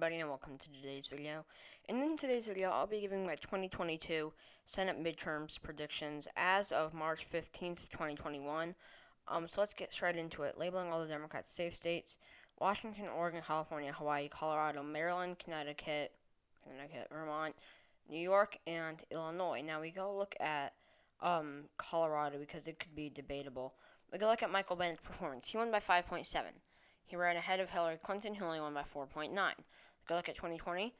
Everybody, and welcome to today's video. And in today's video, I'll be giving my 2022 Senate midterms predictions as of March 15th, 2021. So let's get straight into it. Labeling all the Democrats safe states: Washington, Oregon, California, Hawaii, Colorado, Maryland, Connecticut, Vermont, New York, and Illinois. Now we go look at Colorado because it could be debatable. We go look at Michael Bennett's performance. He won by 5.7. He ran ahead of Hillary Clinton, who only won by 4.9. Go look at 2020.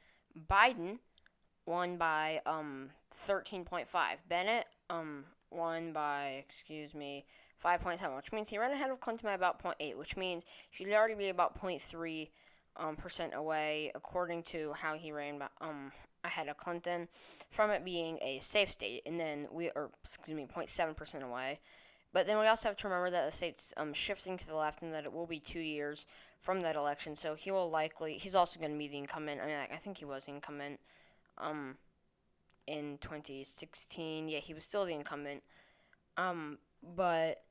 Biden won by 13.5. Bennett won by 5.7, which means he ran ahead of Clinton by about 0.8, which means he'd already be about 0.3 percent away, according to how he ran ahead of Clinton, from it being a safe state, and then 0.7% away. But then we also have to remember that the state's shifting to the left, and that it will be 2 years from that election. So he's also going to be the incumbent. I think he was the incumbent in 2016. Yeah, he was still the incumbent. But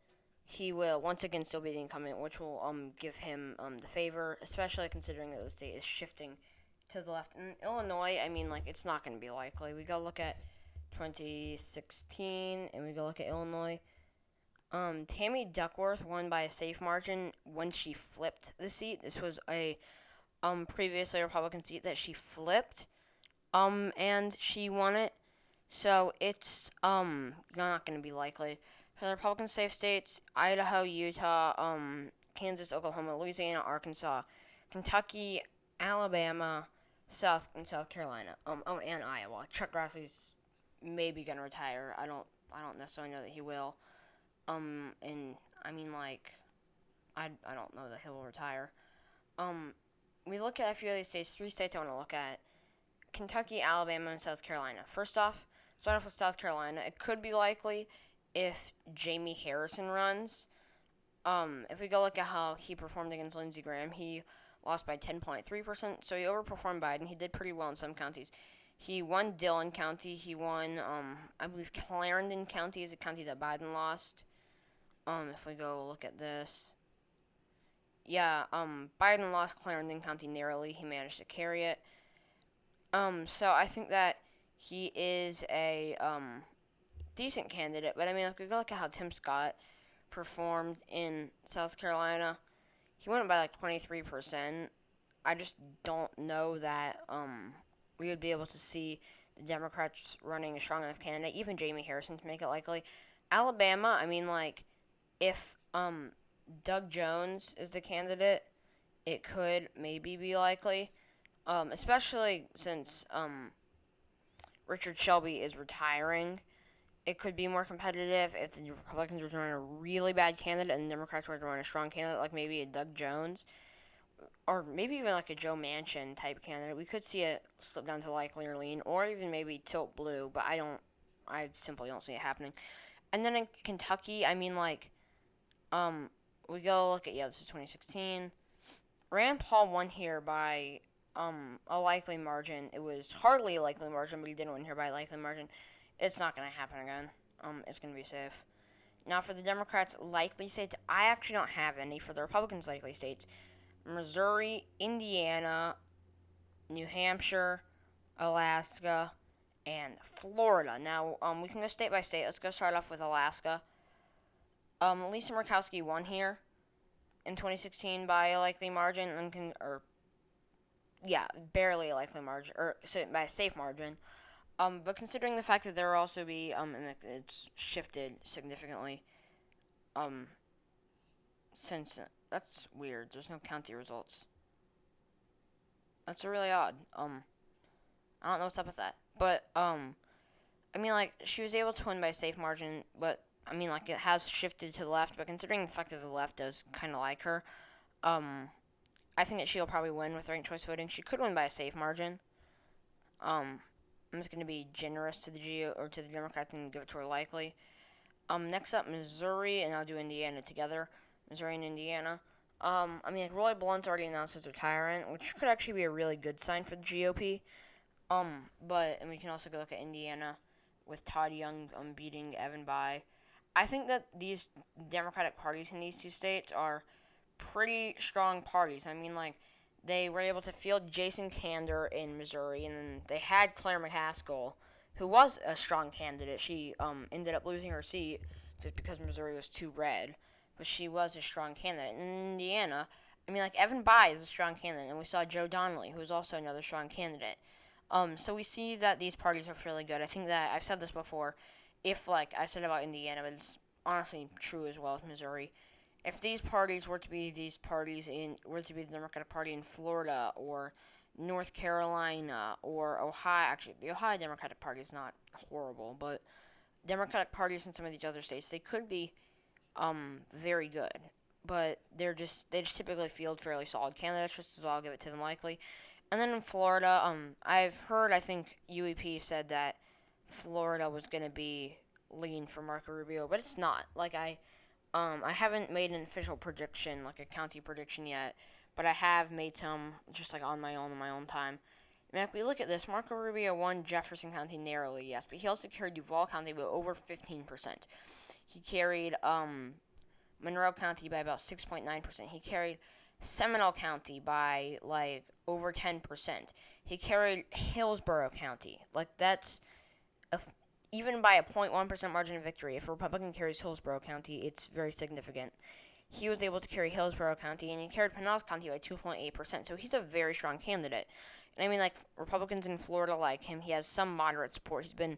he will once again still be the incumbent, which will give him the favor, especially considering that the state is shifting to the left. In Illinois, it's not going to be likely. We go look at 2016, and we go look at Illinois. Tammy Duckworth won by a safe margin when she flipped the seat. This was a previously Republican seat that she flipped, and she won it. So it's not going to be likely. For the Republican safe states: Idaho, Utah, Kansas, Oklahoma, Louisiana, Arkansas, Kentucky, Alabama, South Carolina. And Iowa. Chuck Grassley's maybe gonna retire. I don't necessarily know that he will. And I don't know that he'll retire. We look at a few of these states. 3 states I want to look at: Kentucky, Alabama, and South Carolina. First off, start off with South Carolina. It could be likely if Jamie Harrison runs. If we go look at how he performed against Lindsey Graham, he lost by 10.3%, so he overperformed Biden. He did pretty well in some counties. He won Dillon County. He won, I believe Clarendon County is a county that Biden lost. If we go look at this. Yeah, Biden lost Clarendon County narrowly. He managed to carry it. So I think that he is a, decent candidate. But if we go look at how Tim Scott performed in South Carolina, he won by 23%. I just don't know that, we would be able to see the Democrats running a strong enough candidate, even Jamie Harrison, to make it likely. Alabama, if Doug Jones is the candidate, it could maybe be likely, especially since Richard Shelby is retiring. It could be more competitive if the Republicans were to run a really bad candidate and the Democrats were to run a strong candidate, like maybe a Doug Jones, or maybe even like a Joe Manchin type candidate. We could see it slip down to likely or lean, or even maybe tilt blue, but I simply don't see it happening. And then in Kentucky, we go look at, this is 2016. Rand Paul won here by a likely margin. It was hardly a likely margin, but he did win here by a likely margin. It's not going to happen again. It's going to be safe. Now, for the Democrats' likely states, I actually don't have any. For the Republicans' likely states: Missouri, Indiana, New Hampshire, Alaska, and Florida. Now, we can go state by state. Let's go start off with Alaska. Lisa Murkowski won here in 2016 by a likely margin, barely a likely margin, by a safe margin. But considering the fact that there will also be, it's shifted significantly, since, that's weird, there's no county results. That's really odd. I don't know what's up with that. But, she was able to win by a safe margin, but, it has shifted to the left, but considering the fact that the left does kind of like her, I think that she'll probably win with ranked choice voting. She could win by a safe margin. I'm just going to be generous to the Democrats and give it to her likely. Next up, Missouri, and I'll do Indiana together. Missouri and Indiana. Roy Blunt's already announced his retirement, which could actually be a really good sign for the GOP. And we can also go look at Indiana with Todd Young beating Evan Bayh. I think that these Democratic parties in these 2 states are pretty strong parties. they were able to field Jason Kander in Missouri, and then they had Claire McCaskill, who was a strong candidate. She ended up losing her seat just because Missouri was too red, but she was a strong candidate. And in Indiana, I mean, like, Evan Bayh is a strong candidate, and we saw Joe Donnelly, who is also another strong candidate. So we see that these parties are fairly good. I think that I've said this before. If, like I said about Indiana, but it's honestly true as well as Missouri. If these parties were to be the Democratic Party in Florida or North Carolina or Ohio, actually the Ohio Democratic Party is not horrible, but Democratic parties in some of these other states, they could be very good, but they just typically field fairly solid candidates, just as well. I'll give it to them likely. And then in Florida, I've heard, I think UEP said that Florida was going to be lean for Marco Rubio, but it's not. Like, I haven't made an official prediction, like a county prediction yet, but I have made some just like on my own time. And if we look at this, Marco Rubio won Jefferson County narrowly, yes, but he also carried Duval County by over 15%. He carried Monroe County by about 6.9%. He carried Seminole County by like over 10%. He carried Hillsborough County. Like, that's even by a 0.1% margin of victory. If a Republican carries Hillsborough County, it's very significant. He was able to carry Hillsborough County, and he carried Pinellas County by 2.8%. So he's a very strong candidate. And I mean, like, Republicans in Florida like him. He has some moderate support. He's been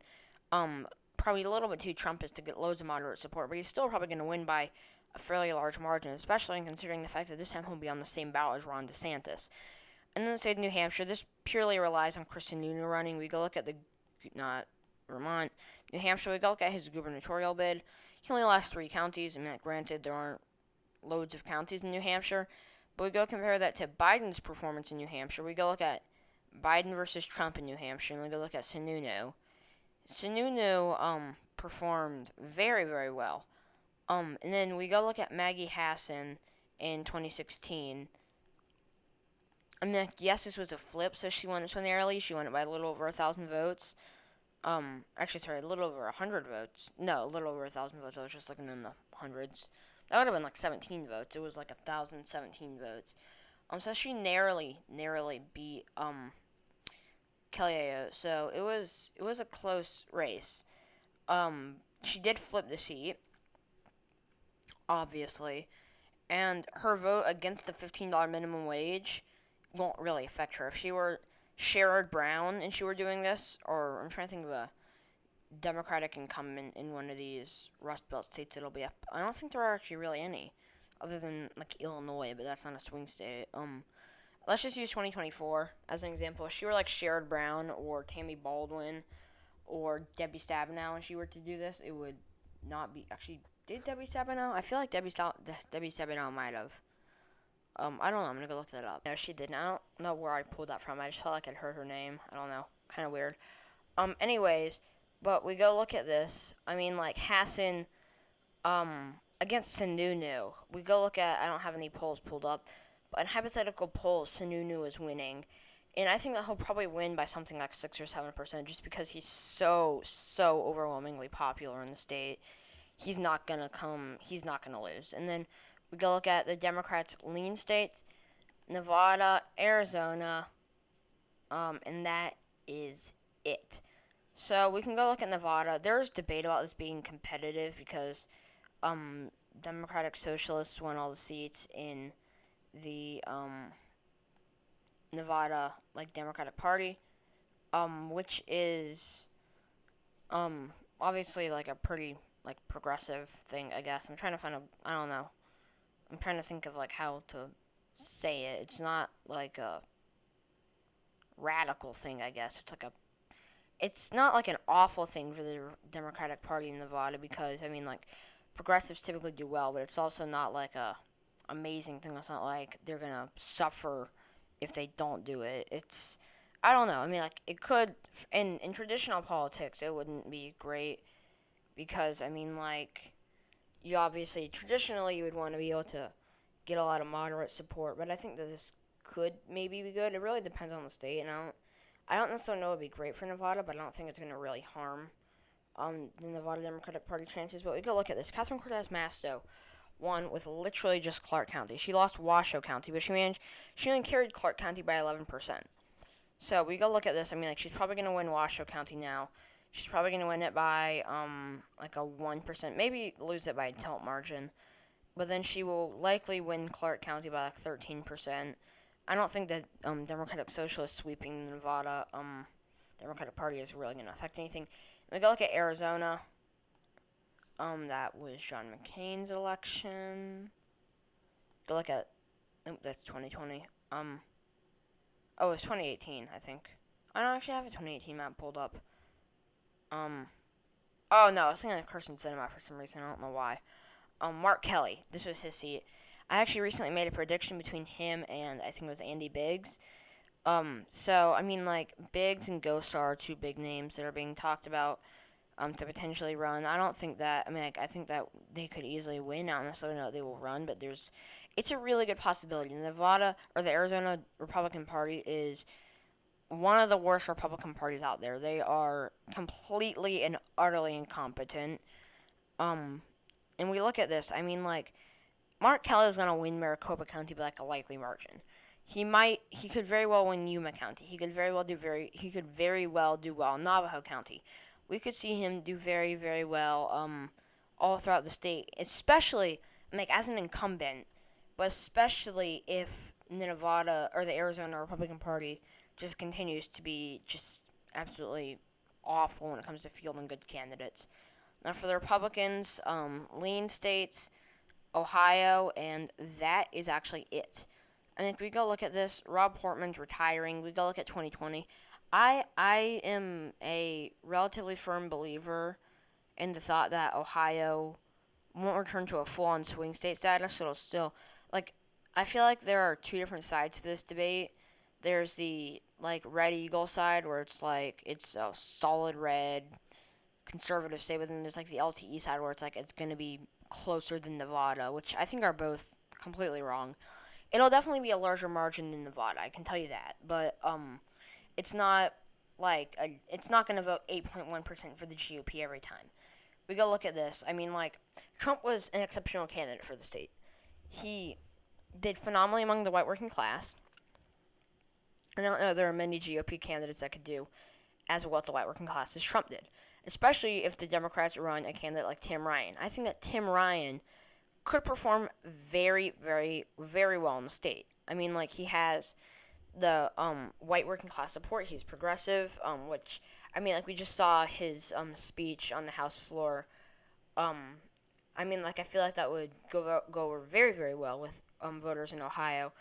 probably a little bit too Trumpist to get loads of moderate support, but he's still probably going to win by a fairly large margin, especially considering the fact that this time he'll be on the same ballot as Ron DeSantis. And then the state of New Hampshire, this purely relies on Kristen Nooney running. We go look at not Vermont, New Hampshire, we go look at his gubernatorial bid. He only lost 3 counties. I mean, granted, there aren't loads of counties in New Hampshire, but we go compare that to Biden's performance in New Hampshire. We go look at Biden versus Trump in New Hampshire, and we go look at Sununu. Sununu performed very, very well. And then we go look at Maggie Hassan in 2016. I mean, yes, this was a flip, so she won this one narrowly. She won it by a little over 1,000 votes. Actually, sorry, a little over 100 votes. No, a little over 1,000 votes. I was just looking in the hundreds. That would have been like 17 votes. It was like 1,017 votes. So she narrowly beat Kelly Ayotte. So it was a close race. She did flip the seat, obviously, and her vote against the $15 minimum wage won't really affect her. If she were Sherrod Brown and she were doing this, or I'm trying to think of a Democratic incumbent in one of these Rust Belt states, it'll be up. I don't think there are actually really any, other than like Illinois, but that's not a swing state. Let's just use 2024 as an example. If she were like Sherrod Brown or Tammy Baldwin or Debbie Stabenow and she were to do this, it would not be. Actually, did Debbie Stabenow? I feel like Debbie Stabenow might have. I don't know. I'm gonna go look that up. No, she didn't. I don't know where I pulled that from. I just felt like I'd heard her name. I don't know. Kind of weird. Anyways, but we go look at this. I mean, like, Hassan, against Sununu. We go look at, I don't have any polls pulled up, but in hypothetical polls, Sununu is winning. And I think that he'll probably win by something like 6 or 7% just because he's so overwhelmingly popular in the state. He's not going to lose. And then we go look at the Democrats' lean states, Nevada, Arizona, and that is it. So we can go look at Nevada. There's debate about this being competitive because Democratic Socialists won all the seats in the Nevada Democratic Party, which is obviously a pretty progressive thing, I guess. I'm trying to find I don't know. I'm trying to think of how to say it. It's not like a radical thing, I guess. It's not like an awful thing for the Democratic Party in Nevada because progressives typically do well, but it's also not like a amazing thing. It's not like they're gonna suffer if they don't do it. I don't know. It could in traditional politics it wouldn't be great because you obviously traditionally you would want to be able to get a lot of moderate support, but I think that this could maybe be good. It really depends on the state, and I don't necessarily know it would be great for Nevada, but I don't think it's going to really harm the Nevada Democratic Party chances. But we go look at this. Catherine Cortez Masto won with literally just Clark County. She lost Washoe County, but she only carried Clark County by 11%. So we go look at this. I mean, like, she's probably gonna win Washoe County now. She's probably gonna win it by like a 1%, maybe lose it by a tilt margin. But then she will likely win Clark County by like 13%. I don't think that Democratic Socialists sweeping the Nevada Democratic Party is really gonna affect anything. And we go look at Arizona. That was John McCain's election. Go look at. Oh, that's 2020. Oh, it was 2018, I think. I don't actually have a 2018 map pulled up. Oh no, I was thinking of Kirsten Sinema for some reason. I don't know why. Mark Kelly. This was his seat. I actually recently made a prediction between him and I think it was Andy Biggs. So I mean, like, Biggs and Gosar are two big names that are being talked about to potentially run. I don't think that. I mean, like, I think that they could easily win. I don't necessarily know that they will run, but it's a really good possibility. The Nevada or the Arizona Republican Party is one of the worst Republican parties out there. They are completely and utterly incompetent. And we look at this. I mean, like, Mark Kelly is gonna win Maricopa County by like a likely margin. He could very well win Yuma County. He could very well do well in Navajo County. We could see him do very, very well all throughout the state, especially like as an incumbent, but especially if the Nevada or the Arizona Republican Party just continues to be just absolutely awful when it comes to fielding good candidates. Now for the Republicans, lean states, Ohio, and that is actually it. I mean, if we go look at this, Rob Portman's retiring. We go look at 2020. I am a relatively firm believer in the thought that Ohio won't return to a full-on swing state status. So it'll still, like, I feel like there are two different sides to this debate. There's the, like, Red Eagle side where it's like it's a solid red conservative state, but then there's like the LTE side where it's like it's going to be closer than Nevada, which I think are both completely wrong. It'll definitely be a larger margin than Nevada, I can tell you that. But it's not it's not going to vote 8.1% for the GOP every time. We go look at this. I mean, like, Trump was an exceptional candidate for the state. He did phenomenally among the white working class. I don't know there are many GOP candidates that could do as well as the white working class as Trump did, especially if the Democrats run a candidate like Tim Ryan. I think that Tim Ryan could perform very, very, very well in the state. I mean, like, he has the white working class support. He's progressive, which, I mean, like, we just saw his speech on the House floor. I mean, like, I feel like that would go over very, very well with voters in Ohio.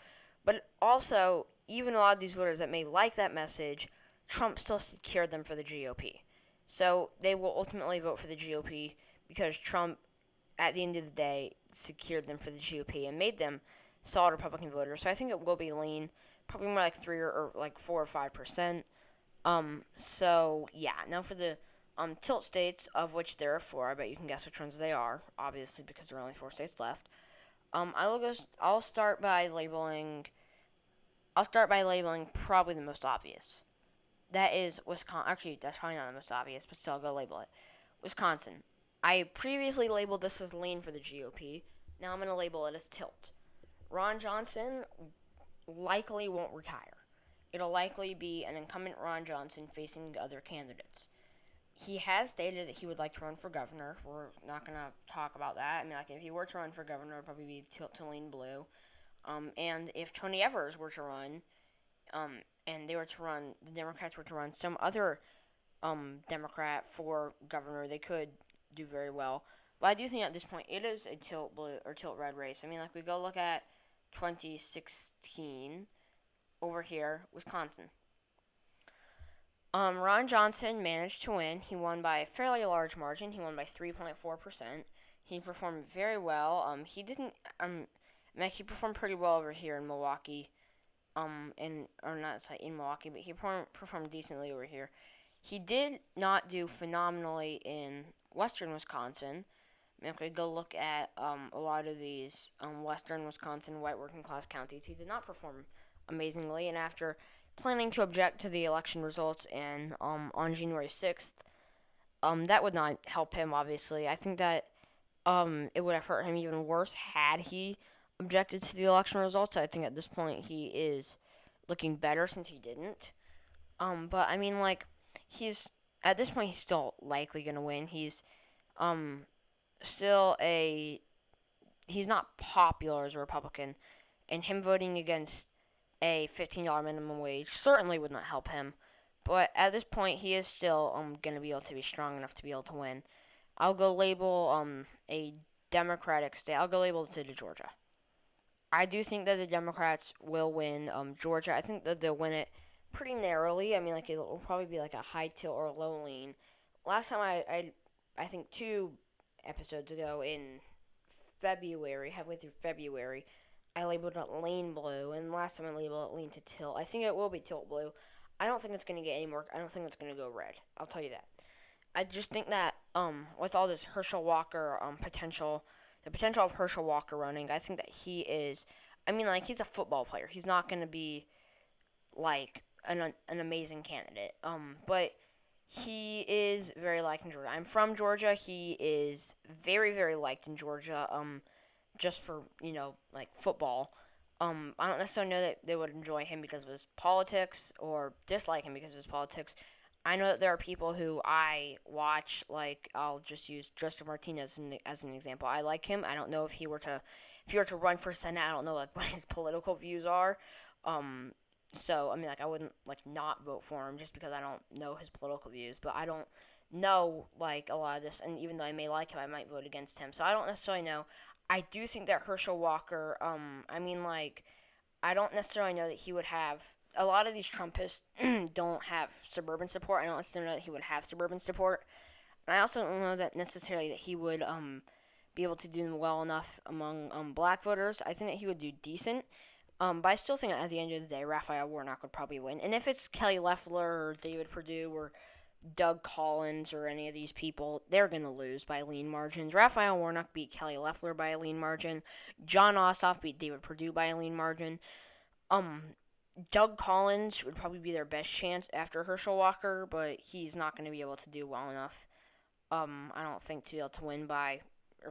But also, even a lot of these voters that may like that message, Trump still secured them for the GOP. So they will ultimately vote for the GOP because Trump, at the end of the day, secured them for the GOP and made them solid Republican voters. So I think it will be lean, probably more like 3 or like 4 or 5%. So yeah. Now for the tilt states, of which there are 4. I bet you can guess which ones they are, obviously because there are only 4 states left. I'll start by labeling probably the most obvious. That is Wisconsin. Actually, that's probably not the most obvious, but still, I'll go label it. Wisconsin. I previously labeled this as lean for the GOP. Now I'm going to label it as tilt. Ron Johnson likely won't retire. It'll likely be an incumbent Ron Johnson facing other candidates. He has stated that he would like to run for governor. We're not going to talk about that. I mean, like, if he were to run for governor, it would probably be tilt to lean blue. And if Tony Evers were to run, and the Democrats were to run some other Democrat for governor, they could do very well. But I do think at this point it is a tilt blue or tilt red race. I mean, like, we go look at 2016 over here, Wisconsin. Ron Johnson managed to win. He won by a fairly large margin. He won by 3.4%. He performed very well. He performed pretty well over here in Milwaukee. In Milwaukee, but he performed decently over here. He did not do phenomenally in western Wisconsin. I mean, if we go look at a lot of these western Wisconsin white working class counties, he did not perform amazingly. And after planning to object to the election results on January 6th, that would not help him, obviously. I think that it would have hurt him even worse had he objected to the election results. I think at this point he is looking better since he didn't. But I mean, like, he's at this point he's still likely gonna win. Um still a he's not popular as a Republican, and him voting against a $15 minimum wage certainly would not help him. But at this point, he is still gonna be able to be strong enough to be able to win. I'll go label a Democratic state. I'll go label the state of Georgia. I do think that the Democrats will win Georgia. I think that they'll win it pretty narrowly. I mean, like, it will probably be like a high tilt or a low lean. Last time I think 2 episodes ago in February, halfway through February, I labeled it lane blue, and last time I labeled it lean to tilt. I think it will be tilt blue. I don't think it's going to get any more. I don't think it's going to go red. I'll tell you that. I just think that with all this Herschel Walker potential, the potential of Herschel Walker running, I think that he is. I mean, like, he's a football player. He's not going to be like an amazing candidate. But he is very liked in Georgia. I'm from Georgia. He is very, very liked in Georgia. Just for, like, football. I don't necessarily know that they would enjoy him because of his politics or dislike him because of his politics. I know that there are people who I watch, like, I'll just use Justin Martinez as an example. I like him. I don't know if he were to run for Senate. I don't know, like, what his political views are. So I mean, like, I wouldn't, like, not vote for him just because I don't know his political views. But I don't know, like, a lot of this, and even though I may like him, I might vote against him. So I don't necessarily know. I do think that Herschel Walker, I mean, like, I don't necessarily know that he would have. A lot of these Trumpists don't have suburban support. I don't necessarily know that he would have suburban support. And I also don't know that necessarily that he would be able to do well enough among black voters. I think that he would do decent. But I still think at the end of the day, Raphael Warnock would probably win. And if it's Kelly Loeffler or David Perdue or Doug Collins or any of these people, they're going to lose by lean margins. Raphael Warnock beat Kelly Loeffler by a lean margin. John Ossoff beat David Perdue by a lean margin. Doug Collins would probably be their best chance after Herschel Walker, but he's not going to be able to do well enough. I don't think to be able to win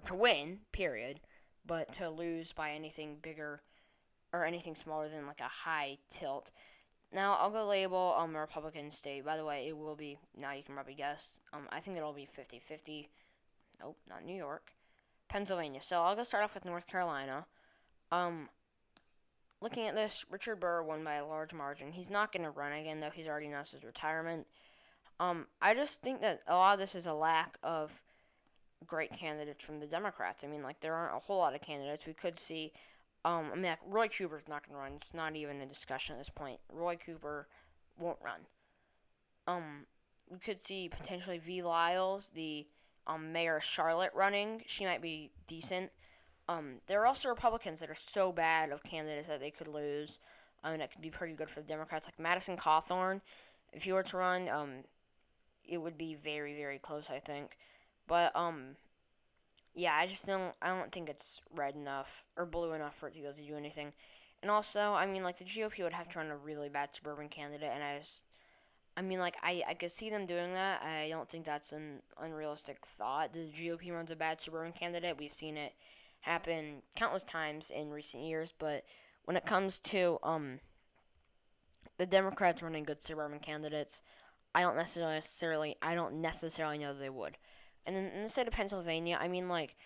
to win, period, but to lose by anything bigger or anything smaller than like a high tilt. Now, I'll go label a Republican state. By the way, it will be, now you can probably guess, I think it'll be 50-50. Nope, not New York. Pennsylvania. So, I'll go start off with North Carolina. Looking at this, Richard Burr won by a large margin. He's not going to run again, though. He's already announced his retirement. I just think that a lot of this is a lack of great candidates from the Democrats. I mean, like, there aren't a whole lot of candidates. We could see I mean, like, Roy Cooper's not going to run. It's not even a discussion at this point. Roy Cooper won't run. We could see potentially V. Lyles, the mayor of Charlotte, running. She might be decent. There are also Republicans that are so bad of candidates that they could lose. I mean, that could be pretty good for the Democrats. Like Madison Cawthorn, if he were to run, it would be very, very close, I think. But, yeah, I don't think it's red enough or blue enough for it to be able to do anything. And also, I mean, like, the GOP would have to run a really bad suburban candidate, and I mean, like, I could see them doing that. I don't think that's an unrealistic thought. The GOP runs a bad suburban candidate. We've seen it happen countless times in recent years, but when it comes to, the Democrats running good suburban candidates, I don't necessarily know that they would. And then in the state of Pennsylvania, I mean, like,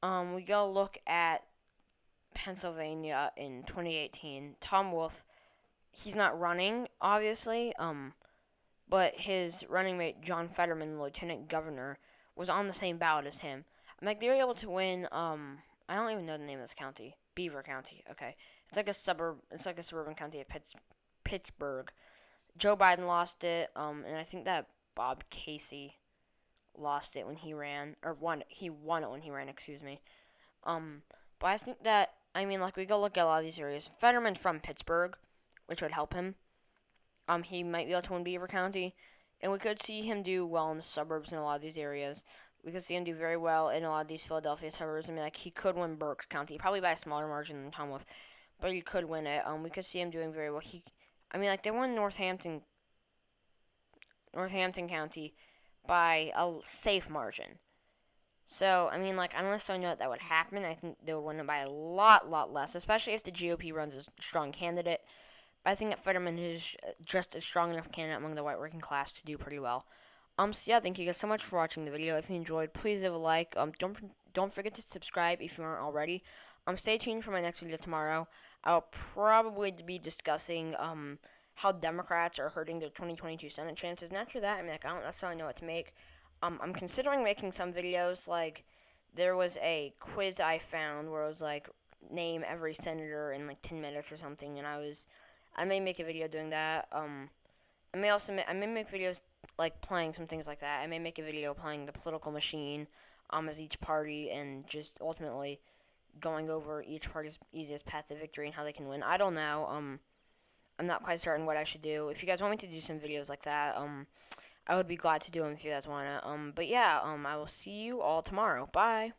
we go look at Pennsylvania in 2018. Tom Wolf, he's not running, obviously, but his running mate, John Fetterman, the lieutenant governor, was on the same ballot as him. I'm like, they were able to win, I don't even know the name of this county. Beaver County, okay. It's like a suburban county of Pittsburgh. Joe Biden lost it, and I think that Bob Casey lost it when he ran, or he won it when he ran, excuse me. But I think that, I mean, like, we go look at a lot of these areas. Fetterman's from Pittsburgh, which would help him. He might be able to win Beaver County, and we could see him do well in the suburbs in a lot of these areas. We could see him do very well in a lot of these Philadelphia suburbs. I mean, like, he could win Berks County, probably by a smaller margin than Tom Wolf, but he could win it. We could see him doing very well. I mean, like, they won Northampton County by a safe margin. So, I mean, like, unless I know that would happen, I think they would win it by a lot less, especially if the GOP runs a strong candidate. But I think that Fetterman is just a strong enough candidate among the white working class to do pretty well. So yeah, thank you guys so much for watching the video. If you enjoyed, please leave a like. Don't forget to subscribe if you aren't already. Stay tuned for my next video tomorrow. I'll probably be discussing how Democrats are hurting their 2022 Senate chances. And after that, I mean, like, I don't necessarily know what to make. I'm considering making some videos. Like, there was a quiz I found where it was like name every senator in like 10 minutes or something, and I may make a video doing that. I may make videos like playing some things like that. I may make a video playing the political machine, as each party, and just ultimately going over each party's easiest path to victory and how they can win. I don't know. I'm not quite certain what I should do. If you guys want me to do some videos like that, I would be glad to do them if you guys wanna. But yeah, I will see you all tomorrow. Bye.